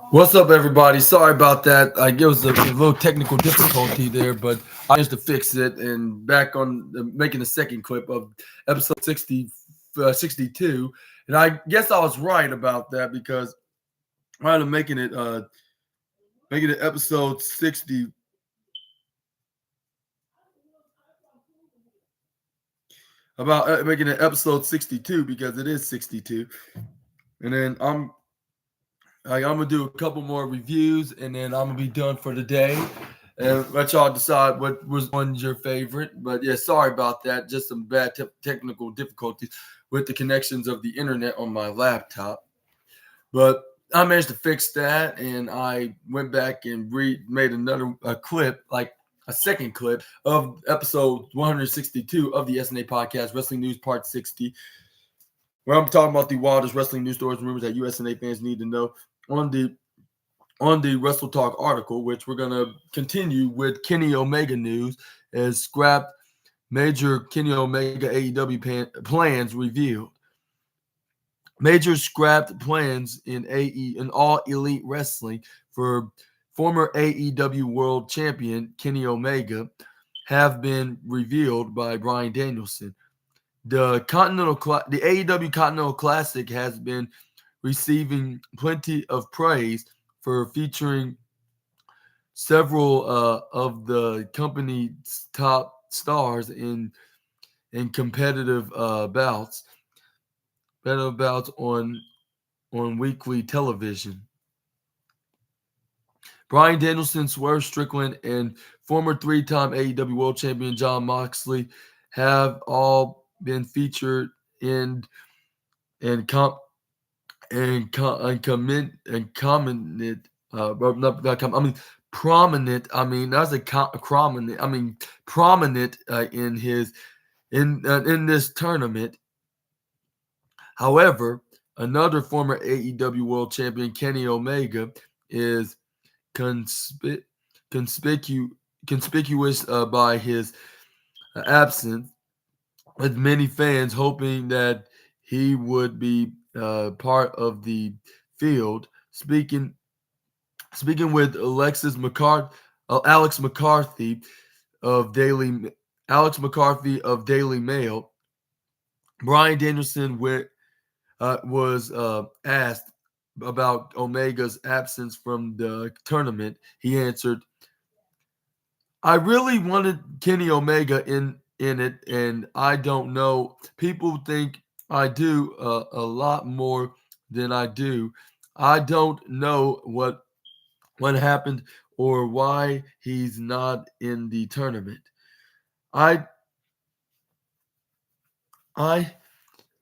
What's up, everybody? Sorry about that. It was a little technical difficulty there, but I managed to fix it. And back on making the second clip of episode 62. And I guess I was right about that because I'm making it episode 60. About making it episode 62 because it is 62. And then I'm gonna do a couple more reviews, and then I'm gonna be done for the day, and let y'all decide what was one's your favorite. But yeah, sorry about that. Just some bad technical difficulties with the connections of the internet on my laptop. But I managed to fix that, and I went back and made another clip, like a second clip of episode 162 of the SNA podcast, Wrestling News Part 60, where I'm talking about the wildest wrestling news stories and rumors that USNA fans need to know on the Wrestle Talk article, which we're going to continue with Kenny Omega news, as scrapped major Kenny Omega AEW plans revealed. Major scrapped plans in All Elite Wrestling for former AEW World Champion Kenny Omega have been revealed by Bryan Danielson. The AEW Continental Classic has been receiving plenty of praise for featuring several of the company's top stars in competitive bouts on weekly television. Bryan Danielson, Swerve Strickland, and former three-time AEW World Champion Jon Moxley have all been featured in and com- and comment and commented. Not com- I mean prominent. I mean that's a prominent. I mean prominent in this tournament. However, another former AEW World Champion, Kenny Omega, is conspicuous by his absence, with many fans hoping that he would be part of the field. Speaking with Alex McCarthy of Daily Mail, Bryan Danielson was asked about Omega's absence from the tournament. He answered, "I really wanted Kenny Omega in it, and I don't know. People think I do a lot more than I do. I don't know what happened or why he's not in the tournament. I I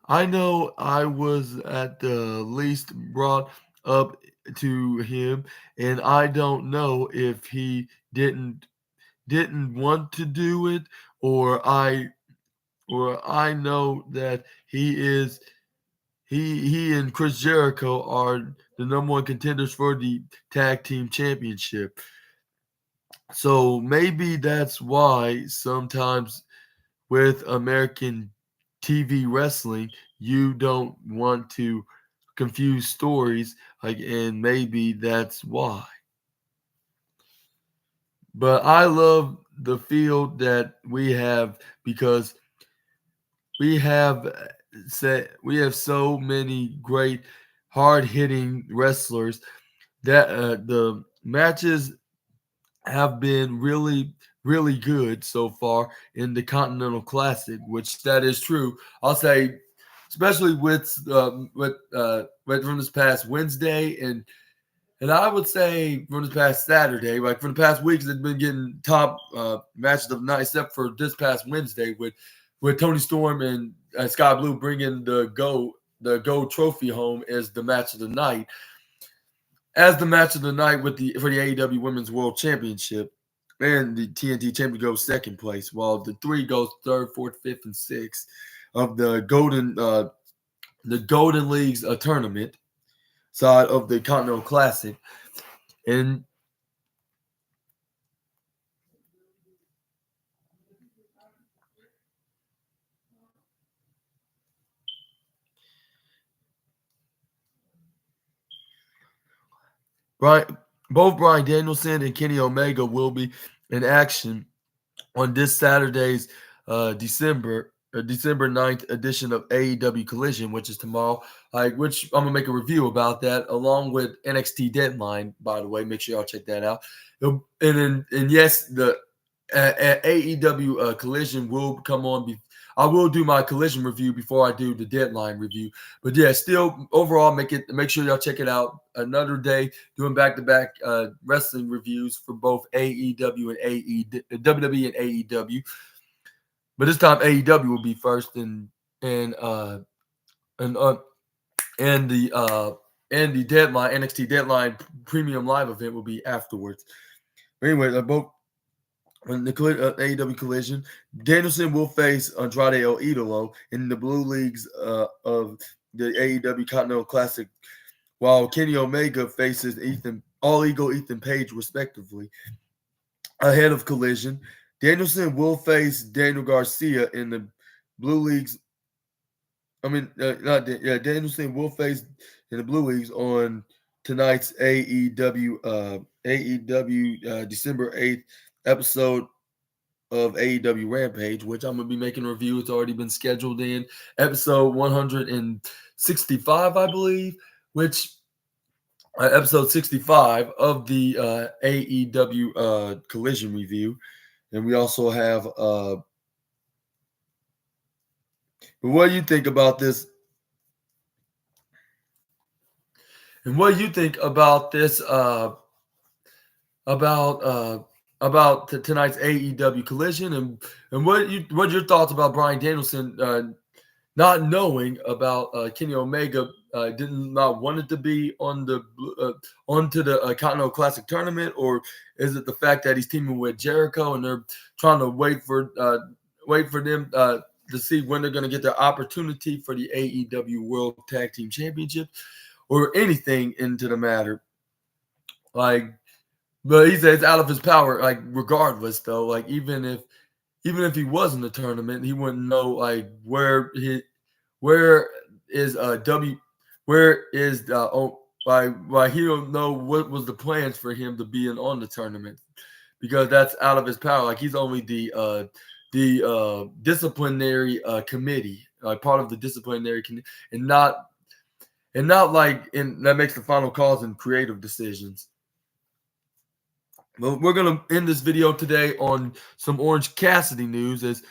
I know I was at the least brought up to him, and I don't know if he didn't want to do it, or I know that he and Chris Jericho are the number one contenders for the tag team championship. So maybe that's why sometimes with American TV wrestling, you don't want to confuse stories, and maybe that's why. But I love the field that we have because we have we have so many great hard hitting wrestlers that the matches have been really good so far in the Continental Classic, which that is true. I'll say, especially with from this past Wednesday and I would say from this past Saturday, like for the past weeks, they've been getting top matches of the night, except for this past Wednesday with Tony Storm and Sky Blue bringing the Go Trophy home as the match of the night. As the match of the night for the AEW Women's World Championship, and the TNT Champion goes second place, while the three goes third, fourth, fifth, and sixth of the Golden League's tournament side of the Continental Classic. And Both Bryan Danielson and Kenny Omega will be in action on this Saturday's December 9th edition of AEW Collision, which is tomorrow. Which I'm gonna make a review about that along with NXT Deadline. By the way, make sure y'all check that out. And yes, the AEW Collision will come on. I will do my Collision review before I do the Deadline review. But yeah, still overall, make sure y'all check it out. Another day doing back-to-back wrestling reviews for both AEW and WWE and AEW. But this time AEW will be first, and the Deadline NXT Deadline Premium Live event will be afterwards. But anyway, both in the AEW Collision, Danielson will face Andrade El Idolo in the Blue Leagues of the AEW Continental Classic, while Kenny Omega faces All Eagle Ethan Page, respectively. Ahead of Collision, Danielson will face Daniel Garcia in the Blue Leagues. Danielson will face in the Blue Leagues on tonight's AEW December 8th episode of AEW Rampage, which I'm going to be making a review. It's already been scheduled in episode 165, I believe, which episode 65 of the AEW Collision review. And we also have but what do you think about this? And what do you think about this about tonight's AEW Collision, and what are your thoughts about Bryan Danielson not knowing about Kenny Omega did not want it to be on the onto the Continental Classic tournament, or is it the fact that he's teaming with Jericho and they're trying to wait for them to see when they're going to get their opportunity for the AEW World Tag Team Championship, or anything into the matter? But he says it's out of his power. Regardless, though, even if he was in the tournament, he wouldn't know where is why he don't know what was the plans for him to be on the tournament, because that's out of his power. He's only the disciplinary committee, part of the disciplinary committee, and not that makes the final calls and creative decisions. Well, we're going to end this video today on some Orange Cassidy news, about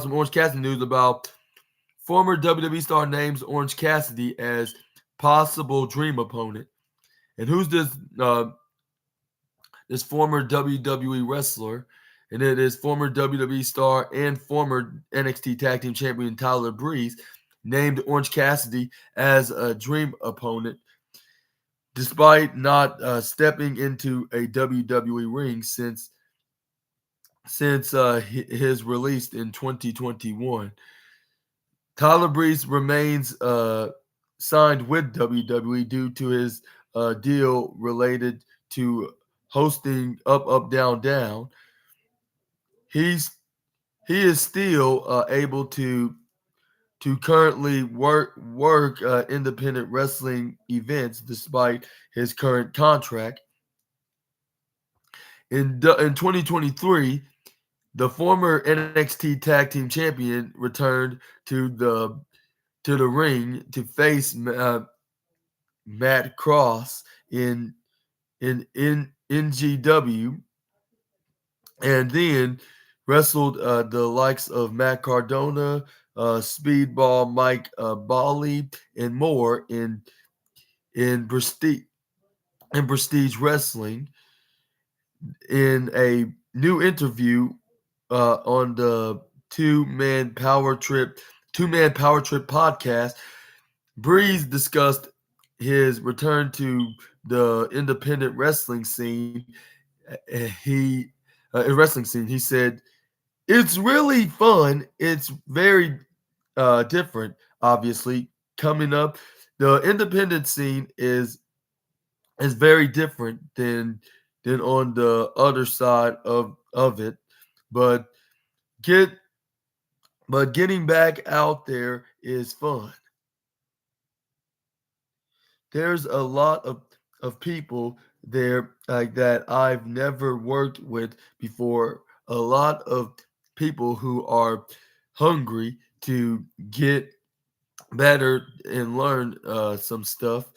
some Orange Cassidy news about former WWE star names Orange Cassidy as possible dream opponent. And who's this former WWE wrestler? And it is former WWE star and former NXT Tag Team Champion Tyler Breeze, named Orange Cassidy as a dream opponent, despite not stepping into a WWE ring since his release in 2021. Tyler Breeze remains signed with WWE due to his deal related to hosting Up Up Down Down. He is still able to currently work independent wrestling events despite his current contract. In 2023, the former NXT Tag Team Champion returned to the ring to face Matt Cross in NGW, and then wrestled the likes of Matt Cardona, Speedball Mike Bali, and more in Prestige Wrestling. In a new interview on the two-man Power Trip podcast, Breeze discussed his return to the independent wrestling scene. He said, "It's really fun. It's very different. Obviously, coming up, the independent scene is very different than on the other side of it, but getting back out there is fun." there's a lot of people there like that I've never worked with before. A lot of people who are hungry to get better and learn some stuff.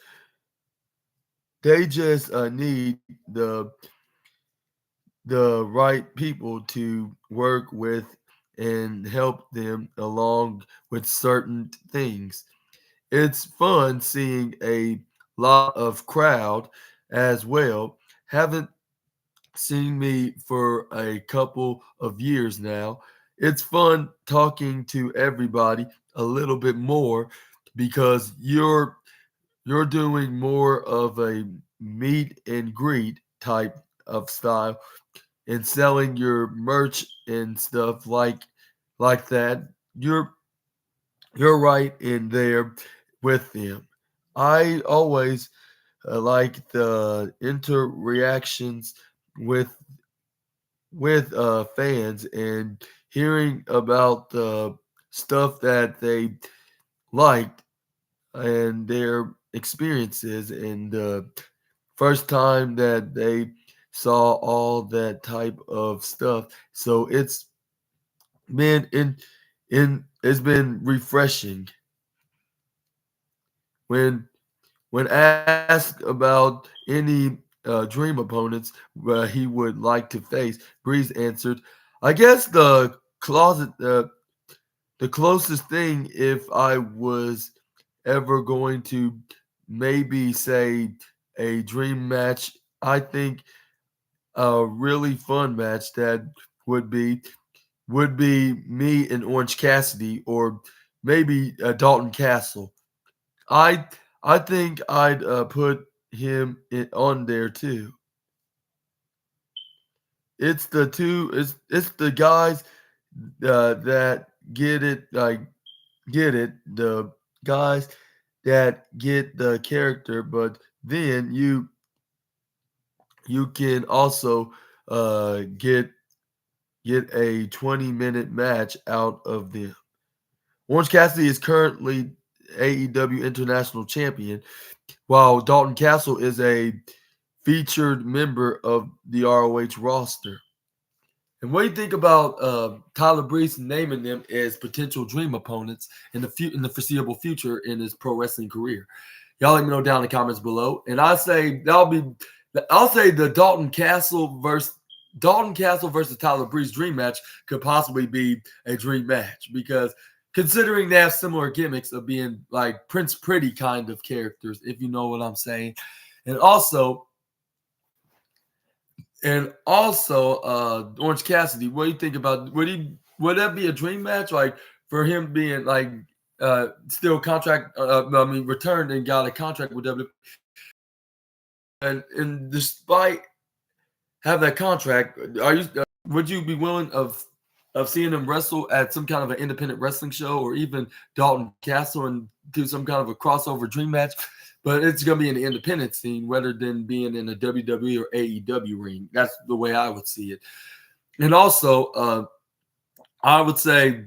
They just need the right people to work with and help them along with certain things. It's fun seeing a lot of crowd as well. Haven't seen me for a couple of years now. It's fun talking to everybody a little bit more because you're doing more of a meet and greet type of style and selling your merch and stuff like that. You're right in there with them. I always like the interreactions with fans and hearing about the stuff that they liked and their experiences and the first time that they saw all that type of stuff. So been it's been refreshing when asked about any dream opponents he would like to face. Breeze answered, "I guess the closest thing if I was ever going to maybe say a dream match. I think a really fun match that would be me and Orange Cassidy or maybe Dalton Castle. I I think I'd put him on there too. It's the guys that get it, the guys that get the character, but then you can also get a 20-minute match out of them. Orange Cassidy is currently AEW International Champion, while Dalton Castle is a featured member of the ROH roster. And what do you think about Tyler Breeze naming them as potential dream opponents in the foreseeable future in his pro wrestling career? Y'all let me know down in the comments below. And I'll say the Dalton Castle versus Tyler Breeze dream match could possibly be a dream match because considering they have similar gimmicks of being like Prince Pretty kind of characters, if you know what I'm saying. And also, Orange Cassidy, what do you think about would that be a dream match? Like for him being like still contract returned and got a contract with WWE. And despite have that contract, would you be willing of seeing him wrestle at some kind of an independent wrestling show or even Dalton Castle and do some kind of a crossover dream match? But it's going to be in the independent scene rather than being in a WWE or AEW ring. That's the way I would see it. And also, I would say,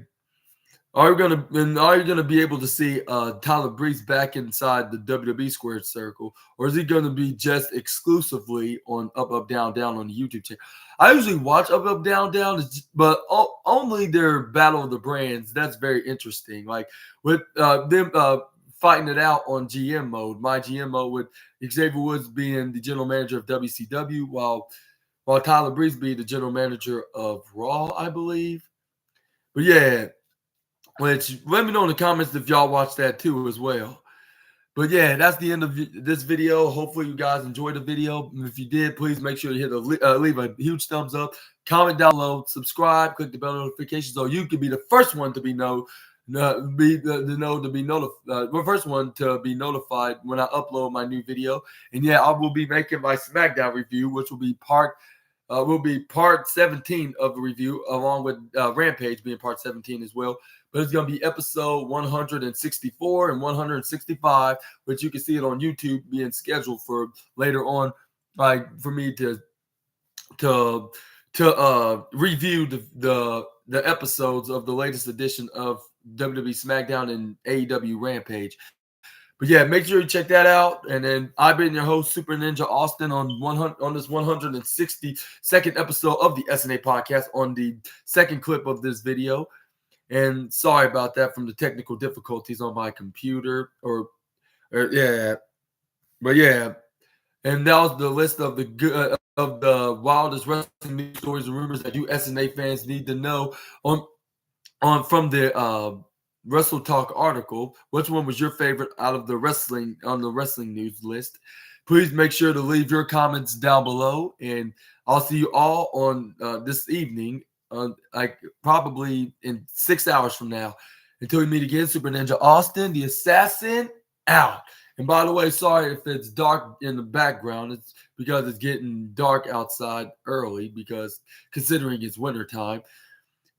are you going to be able to see Tyler Breeze back inside the WWE Squared Circle, or is he going to be just exclusively on Up Up Down Down on the YouTube channel? I usually watch Up Up Down Down, but only their Battle of the Brands. That's very interesting. Like with them fighting it out on GM mode, my GM mode, with Xavier Woods being the general manager of WCW, while Tyler Breeze being the general manager of Raw, I believe. But yeah. Which let me know in the comments if y'all watch that too as well. But yeah, that's the end of this video. Hopefully you guys enjoyed the video. If you did, please make sure you leave a huge thumbs up, comment down below, subscribe, click the bell notification so you can be the first one to be first one to be notified when I upload my new video. And yeah, I will be making my SmackDown review, which will be part 17 of the review, along with Rampage being part 17 as well. But it's going to be episode 164 and 165, which you can see it on YouTube being scheduled for later on, like for me to review the episodes of the latest edition of WWE SmackDown and AEW Rampage. But yeah, make sure you check that out. And then I've been your host, Super Ninja Austin, on this 162nd episode of the SNA podcast, on the second clip of this video. And sorry about that from the technical difficulties on my computer. Yeah, but yeah. And that was the list of the wildest wrestling news stories and rumors that you SNA fans need to know on from the Wrestle Talk article. Which one was your favorite out of the wrestling news list? Please make sure to leave your comments down below, and I'll see you all on this evening, like probably in 6 hours from now. Until we meet again, Super Ninja Austin, the assassin, out. And by the way, sorry if it's dark in the background. It's because it's getting dark outside early, because considering it's winter time.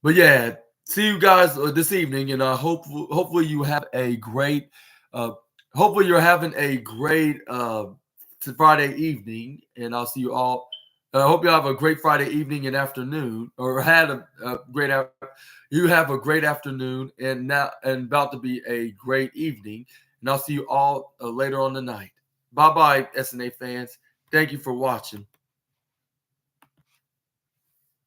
But yeah, see you guys this evening, and hopefully you have a great hopefully you're having a great Friday evening, and I'll see you all. I hope you have a great Friday evening and afternoon, or had a great you have a great afternoon, and about to be a great evening. And I'll see you all later on tonight. Bye bye, SNA fans. Thank you for watching.